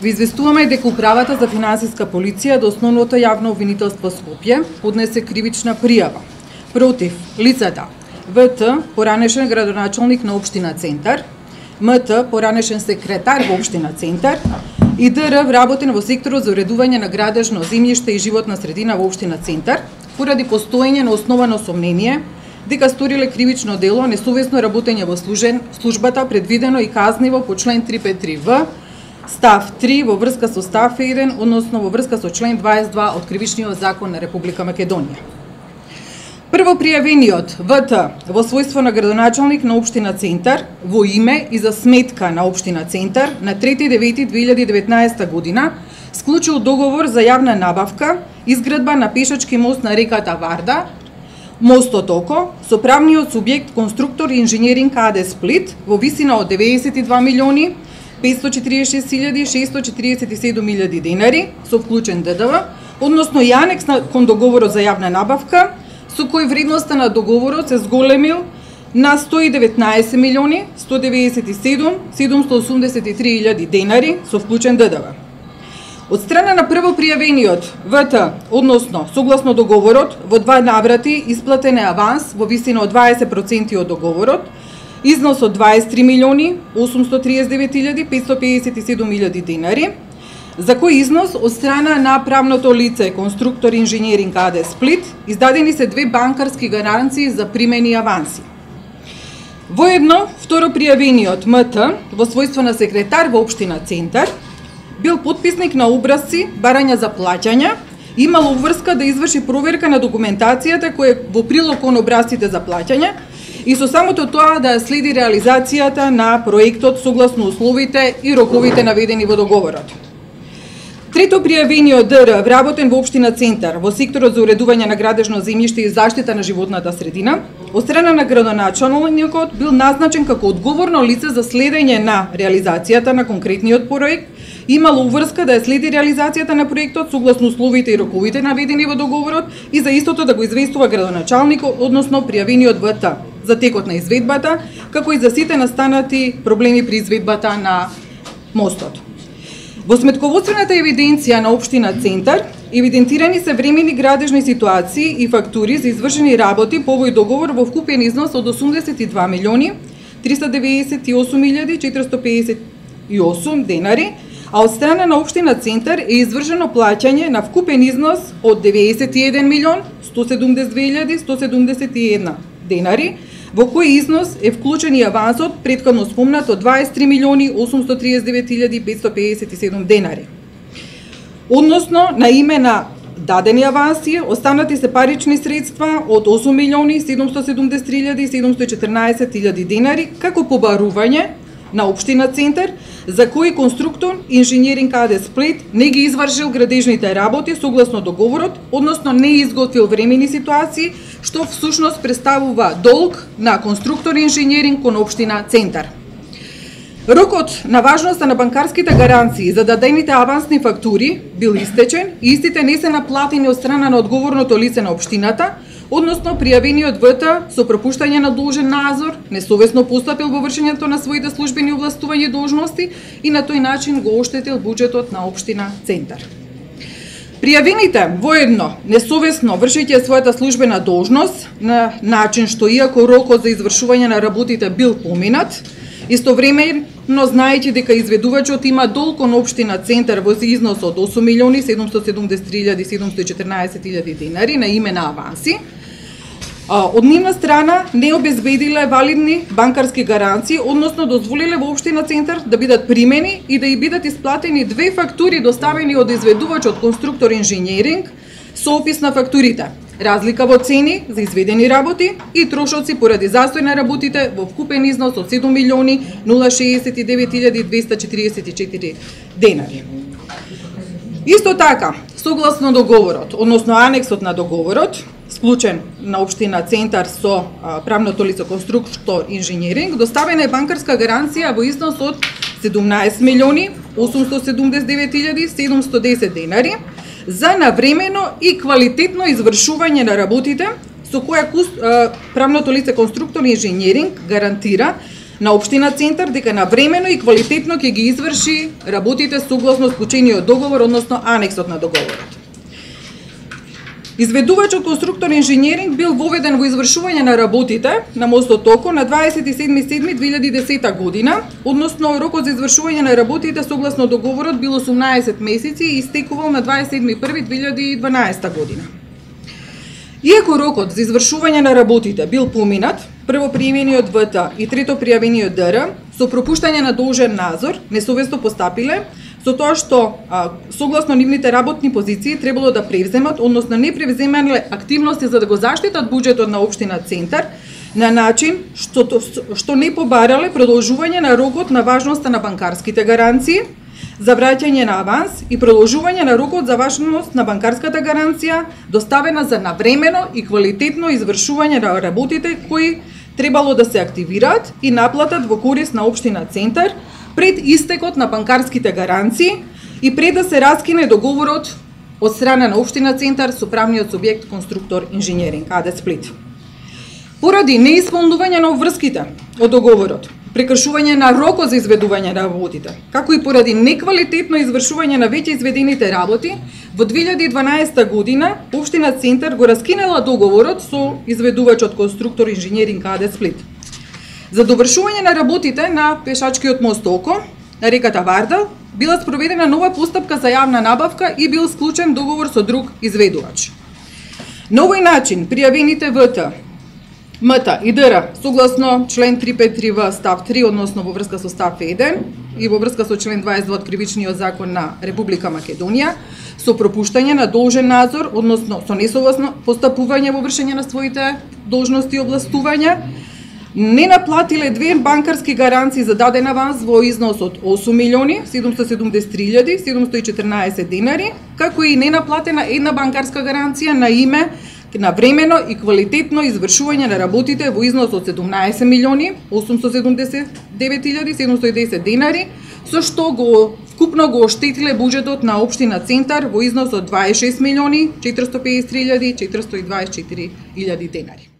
Ви известуваме дека Управата за финансиска полиција до Основното јавно обвинителство Скопје поднесе кривична пријава против лицата ВТ, поранешен градоначалник на општина Центар, МТ, поранешен секретар во општина Центар и ДР, вработен во секторот за уредување на градежно земјиште и животна средина во општина Центар, поради постоење на основано сомнение дека сториле кривично дело несовесно работење во службата, предвидено и казниво по член 353В, став 3 во врска со став 1, односно во врска со член 22 од Кривичниот закон на Република Македонија. Прво пријавениот ВТ во својство на градоначалник на општина Центар во име и за сметка на општина Центар на 3.9.2019 година склучил договор за јавна набавка, изградба на пешачки мост на реката Варда, мостот Око, со правниот субјект Конструктор инженеринг АД Сплит во висина од 92.546.647 денари со вклучен ДДВ, односно и анекс кон договорот за јавна набавка, со кој вредноста на договорот се зголемил на 119.197.783 денари со вклучен ДДВ. Од страна на прво пријавениот ВТ, односно согласно договорот, во два наврати исплатен е аванс во висина од 20% од договорот, износ од 23.839.557 денари, за кој износ од страна на правното лице Конструктор инженеринг АД Сплит издадени се две банкарски гаранции за примени аванси. Воедно, второ пријавениот МТ во својство на секретар во општина Центар бил потписник на образци барања за плаќања, имал обврска да изврши проверка на документацијата која е во прилог кон образците за плаќања и со самото тоа да следи реализацијата на проектот согласно условите и роковите наведени во договорот. Трето пријавениот ДР, вработен во општина Центар во секторот за уредување на градежно земјиште и заштита на животната средина, од страна на градоначалникот бил назначен како одговорно лице за следење на реализацијата на конкретниот проект, имало уврска да ја следи реализацијата на проектот согласно условите и роковите наведени во договорот и за истото да го известува градоначалникот, односно пријавениот ВТ, за текот на изведбата, како и за сите настанати проблеми при изведбата на мостот. Во сметководствената евиденција на општина Центар евидентирани се времени градежни ситуации и фактури за извршени работи по овој договор во вкупен износ од 82.398.458 денари, а од страна на општина Центар е извршено плаќање на вкупен износ од 91.172.171 денари, во кој износ е вклучен и авансот претходно спомнат од 23.839.557 денари. Односно, на име на дадени аванси, останати се парични средства од 8.773.714 денари како побарување на општина Центар, за кој Конструктор инженеринг АД Сплит не ги извршил градежните работи согласно договорот, односно не изготвил времени ситуации, што всушност представува долг на Конструктор инженеринг кон општина Центар. Рокот на важноста на банкарските гаранции за дадените авансни фактури бил истечен и истите не се наплатени од страна на одговорното лице на општината, односно пријавениот ВТ со пропуштање на должен надзор, несовесно постапил во вршењето на своите службени овластувања и должности и на тој начин го оштетил буџетот на општина Центар. Пријавените воедно несовесно вршејќи својата службена должност на начин што иако рокот за извршување на работите бил поминат, истовремено знаејќи дека изведувачот има долг кон општина Центар во износ од 8.773.714 денари на име на аванси, од нивна страна не обезбедиле валидни банкарски гаранции, односно дозволиле во општина Центар да бидат примени и да и бидат исплатени две фактури доставени од изведувачот Конструктор инженеринг со опис на фактурите, разлика во цени за изведени работи и трошоци поради застој на работите во вкупен износ од 7.069.244 денари. Исто така, согласно договорот, односно анексот на договорот, склучен на општина Центар со правното лице Конструктор инженеринг, доставена е банкарска гаранција во износ од 17.879.710 денари за навремено и квалитетно извршување на работите, со која правното лице Конструктор инженеринг гарантира на општина Центар дека навремено и квалитетно ќе ги изврши работите согласно склучениот договор, односно анексот на договорот. Изведувачот конструктор инженеринг бил воведен во извршување на работите на мостот Око на 27.7.2010 година, односно рокот за извршување на работите согласно договорот бил 18 месеци и истекувал на 27.1.2012 година. Иако рокот за извршување на работите бил поминат, прво пријавениот ВТ и трето пријавениот ДР со пропуштање на должен надзор несовесно постапиле, со тоа што согласно нивните работни позиции требало да превземат, односно не превземале активности за да го заштитат буџетот на општина Центар на начин што не побарале продолжување на рокот на важноста на банкарските гаранции, за враќање на аванс и продолжување на рокот за важност на банкарската гаранција доставена за навремено и квалитетно извршување на работите кои требало да се активираат и наплатат во корист на општина Центар пред истекот на банкарските гаранции и пред да се раскине договорот од страна на општина Центар со правниот субјект конструктор инженеринг АД Сплит. Поради неисполнување на обврските од договорот, прекршување на рокот за изведување на работите, како и поради неквалитетно извршување на веќе изведените работи, во 2012 година општина Центар го раскинела договорот со изведувачот конструктор инженеринг АД Сплит. За довршување на работите на пешачкиот мост Око, на реката Вардар, била спроведена нова постапка за јавна набавка и бил склучен договор со друг изведувач. На овој начин пријавените ВТ, МТ и ДР согласно член 353В став 3, односно во врска со став 1 и во врска со член 22 од Кривичниот закон на Република Македонија, со пропуштање на должен надзор, односно со несовесно постапување во вршење на своите должности и областувања, не наплатиле две банкарски гаранции за даден аванс во износ од 8.773.714 денари, како и не наплатена една банкарска гаранција на име на времено и квалитетно извршување на работите во износ од 17.879.710 денари, со што вкупно го оштетиле буџетот на општина Центар во износ од 26.453.424 денари.